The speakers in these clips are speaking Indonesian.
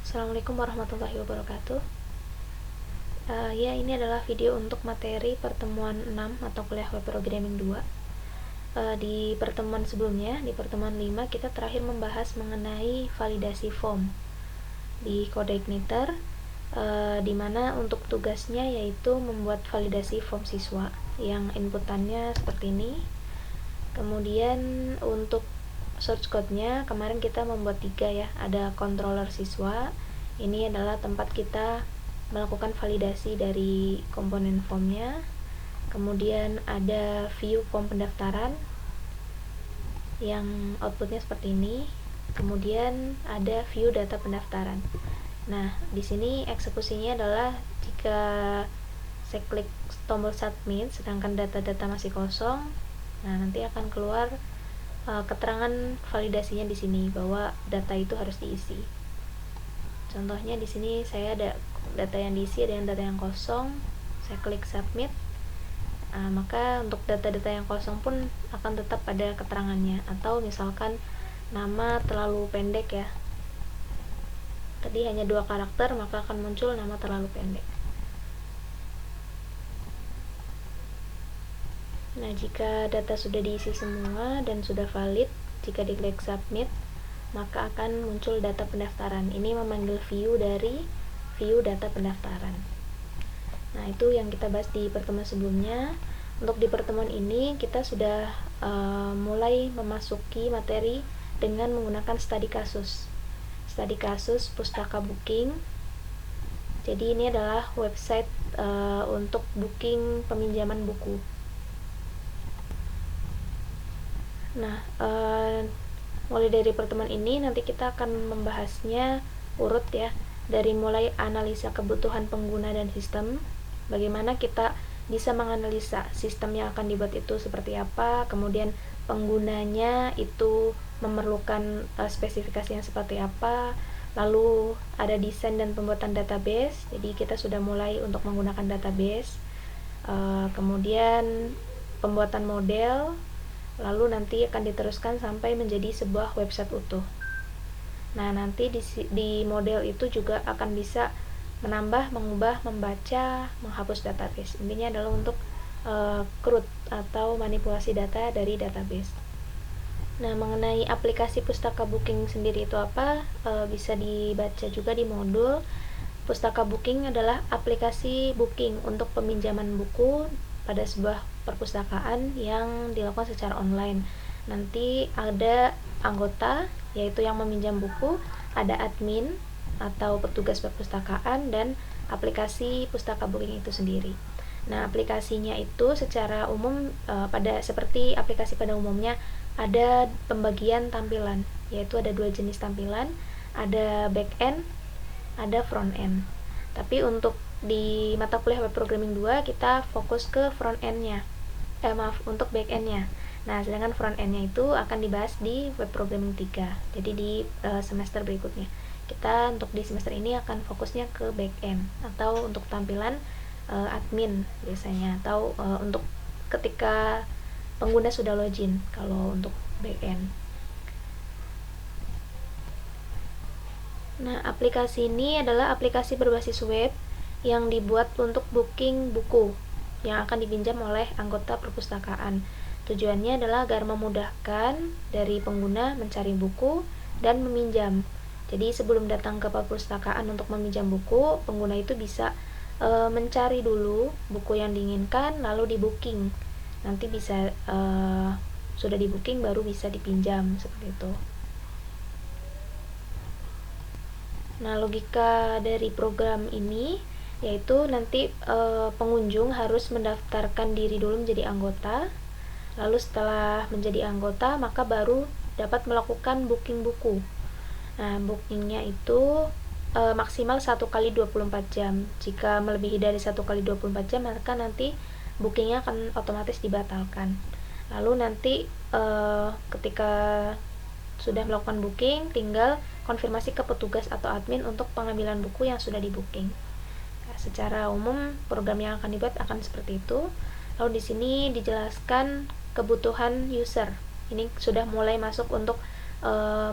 Assalamualaikum warahmatullahi wabarakatuh. Ya, ini adalah video untuk materi pertemuan 6 atau kuliah web programming 2. Di pertemuan sebelumnya, di pertemuan 5, kita terakhir membahas mengenai validasi form di Codeigniter, di mana untuk tugasnya yaitu membuat validasi form siswa yang inputannya seperti ini. Kemudian untuk source code-nya kemarin kita membuat 3 ya, ada controller siswa. Ini adalah tempat kita melakukan validasi dari komponen formnya. Kemudian ada view form pendaftaran yang outputnya seperti ini. Kemudian ada view data pendaftaran. Nah, di sini eksekusinya adalah jika saya klik tombol submit sedangkan data-data masih kosong, nah nanti akan keluar keterangan validasinya di sini bahwa data itu harus diisi. Contohnya di sini saya ada data yang diisi, ada yang data yang kosong. Saya klik submit. Maka untuk data-data yang kosong pun akan tetap ada keterangannya. Atau misalkan nama terlalu pendek ya. Tadi hanya 2 karakter, maka akan muncul nama terlalu pendek. Nah, jika data sudah diisi semua dan sudah valid, jika diklik submit, maka akan muncul data pendaftaran. Ini memanggil view dari view data pendaftaran. Nah, itu yang kita bahas di pertemuan sebelumnya. Untuk di pertemuan ini kita sudah mulai memasuki materi dengan menggunakan studi kasus. Studi kasus Pustaka Booking. Jadi ini adalah website untuk booking peminjaman buku. Nah, mulai dari pertemuan ini nanti kita akan membahasnya urut ya, dari mulai analisa kebutuhan pengguna dan sistem, bagaimana kita bisa menganalisa sistem yang akan dibuat itu seperti apa, kemudian penggunanya itu memerlukan spesifikasi yang seperti apa, lalu ada desain dan pembuatan database. Jadi kita sudah mulai untuk menggunakan database, kemudian pembuatan model, lalu nanti akan diteruskan sampai menjadi sebuah website utuh. Nah, nanti di model itu juga akan bisa menambah, mengubah, membaca, menghapus database. Intinya adalah untuk CRUD atau manipulasi data dari database. Nah, mengenai aplikasi Pustaka Booking sendiri itu apa, bisa dibaca juga di modul. Pustaka Booking adalah aplikasi booking untuk peminjaman buku pada sebuah perpustakaan yang dilakukan secara online. Nanti ada anggota, yaitu yang meminjam buku, ada admin atau petugas perpustakaan, dan aplikasi Pustaka Booking itu sendiri. Nah, aplikasinya itu secara umum pada seperti aplikasi pada umumnya ada pembagian tampilan, yaitu ada 2 jenis tampilan, ada back end, ada front end. Tapi untuk di mata kuliah web programming 2 kita fokus ke front end-nya. Untuk back end-nya. Nah, sedangkan front end-nya itu akan dibahas di web programming 3. Jadi di semester berikutnya. Kita untuk di semester ini akan fokusnya ke back end atau untuk tampilan admin biasanya, atau untuk ketika pengguna sudah login kalau untuk back end. Nah, aplikasi ini adalah aplikasi berbasis web yang dibuat untuk booking buku yang akan dipinjam oleh anggota perpustakaan. Tujuannya adalah agar memudahkan dari pengguna mencari buku dan meminjam. Jadi sebelum datang ke perpustakaan untuk meminjam buku, pengguna itu bisa mencari dulu buku yang diinginkan, lalu di booking. Nanti bisa sudah di booking baru bisa dipinjam seperti itu. Nah, logika dari program ini yaitu nanti pengunjung harus mendaftarkan diri dulu menjadi anggota. Lalu setelah menjadi anggota, maka baru dapat melakukan booking buku. Nah, bookingnya itu maksimal 1 kali 24 jam. Jika melebihi dari 1 kali 24 jam, maka nanti bookingnya akan otomatis dibatalkan. Lalu nanti ketika sudah melakukan booking, tinggal konfirmasi ke petugas atau admin untuk pengambilan buku yang sudah di booking. Nah, secara umum program yang akan dibuat akan seperti itu. Lalu di sini dijelaskan kebutuhan user. Ini sudah mulai masuk untuk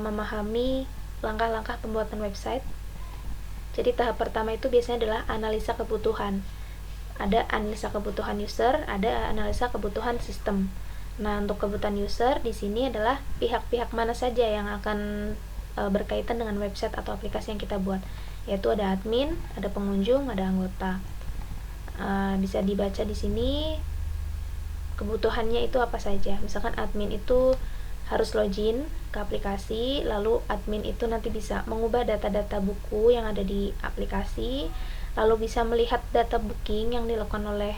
memahami langkah-langkah pembuatan website. Jadi tahap pertama itu biasanya adalah analisa kebutuhan. Ada analisa kebutuhan user, ada analisa kebutuhan sistem. Nah, untuk kebutuhan user di sini adalah pihak-pihak mana saja yang akan berkaitan dengan website atau aplikasi yang kita buat, yaitu ada admin, ada pengunjung, ada anggota. Bisa dibaca di sini kebutuhannya itu apa saja. Misalkan admin itu harus login ke aplikasi, lalu admin itu nanti bisa mengubah data-data buku yang ada di aplikasi, lalu bisa melihat data booking yang dilakukan oleh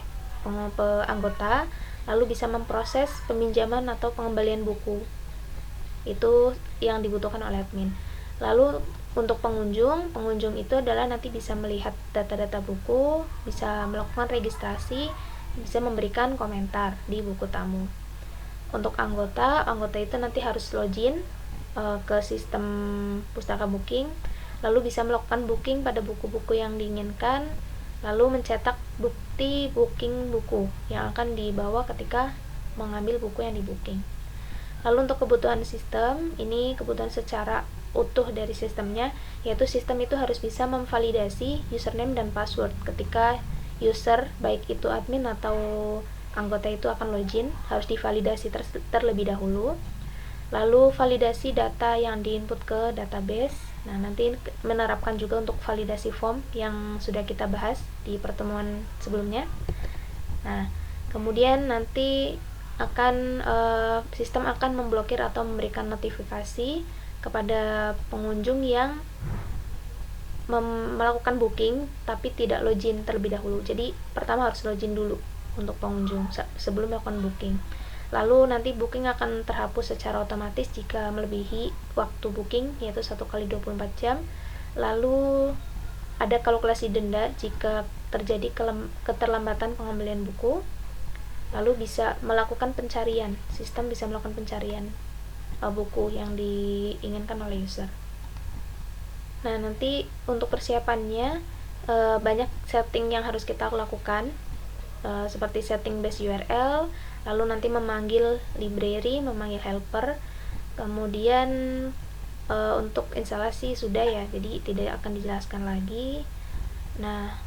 anggota, lalu bisa memproses peminjaman atau pengembalian buku. Itu yang dibutuhkan oleh admin. Lalu untuk pengunjung itu adalah nanti bisa melihat data-data buku, bisa melakukan registrasi, bisa memberikan komentar di buku tamu. Untuk anggota itu nanti harus login ke sistem pustaka booking, lalu bisa melakukan booking pada buku-buku yang diinginkan, lalu mencetak bukti booking buku yang akan dibawa ketika mengambil buku yang di booking. Lalu untuk kebutuhan sistem, ini kebutuhan secara utuh dari sistemnya, yaitu sistem itu harus bisa memvalidasi username dan password ketika user, baik itu admin atau anggota itu akan login, harus divalidasi terlebih dahulu. Lalu validasi data yang diinput ke database. Nah, nanti menerapkan juga untuk validasi form yang sudah kita bahas di pertemuan sebelumnya. Nah, kemudian nanti sistem akan memblokir atau memberikan notifikasi kepada pengunjung yang melakukan booking tapi tidak login terlebih dahulu. Jadi pertama harus login dulu untuk pengunjung sebelum melakukan booking. Lalu nanti booking akan terhapus secara otomatis jika melebihi waktu booking, yaitu 1 kali 24 jam. Lalu ada kalkulasi denda jika terjadi keterlambatan pengembalian buku. Lalu bisa melakukan pencarian, sistem bisa melakukan pencarian buku yang diinginkan oleh user. Nah, nanti untuk persiapannya banyak setting yang harus kita lakukan, seperti setting base URL, lalu nanti memanggil library, memanggil helper, kemudian untuk instalasi sudah ya, jadi tidak akan dijelaskan lagi. Nah,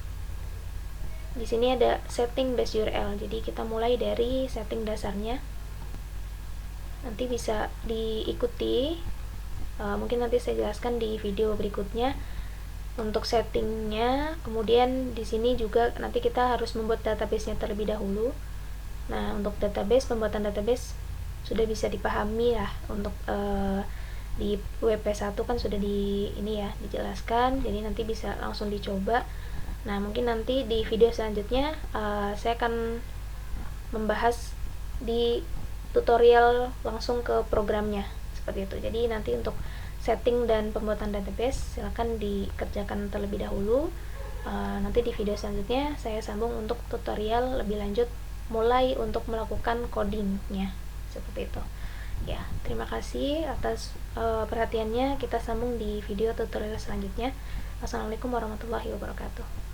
di sini ada setting base URL, jadi kita mulai dari setting dasarnya, nanti bisa diikuti, mungkin nanti saya jelaskan di video berikutnya untuk settingnya. Kemudian di sini juga nanti kita harus membuat database-nya terlebih dahulu. Nah, untuk database, pembuatan database sudah bisa dipahami lah, untuk di WP1 kan sudah dijelaskan, jadi nanti bisa langsung dicoba. Nah, mungkin nanti di video selanjutnya saya akan membahas di tutorial langsung ke programnya, seperti itu. Jadi nanti untuk setting dan pembuatan database silakan dikerjakan terlebih dahulu. Nanti di video selanjutnya saya sambung untuk tutorial lebih lanjut, mulai untuk melakukan codingnya, seperti itu. Ya, terima kasih atas perhatiannya. Kita sambung di video tutorial selanjutnya. Wassalamualaikum warahmatullahi wabarakatuh.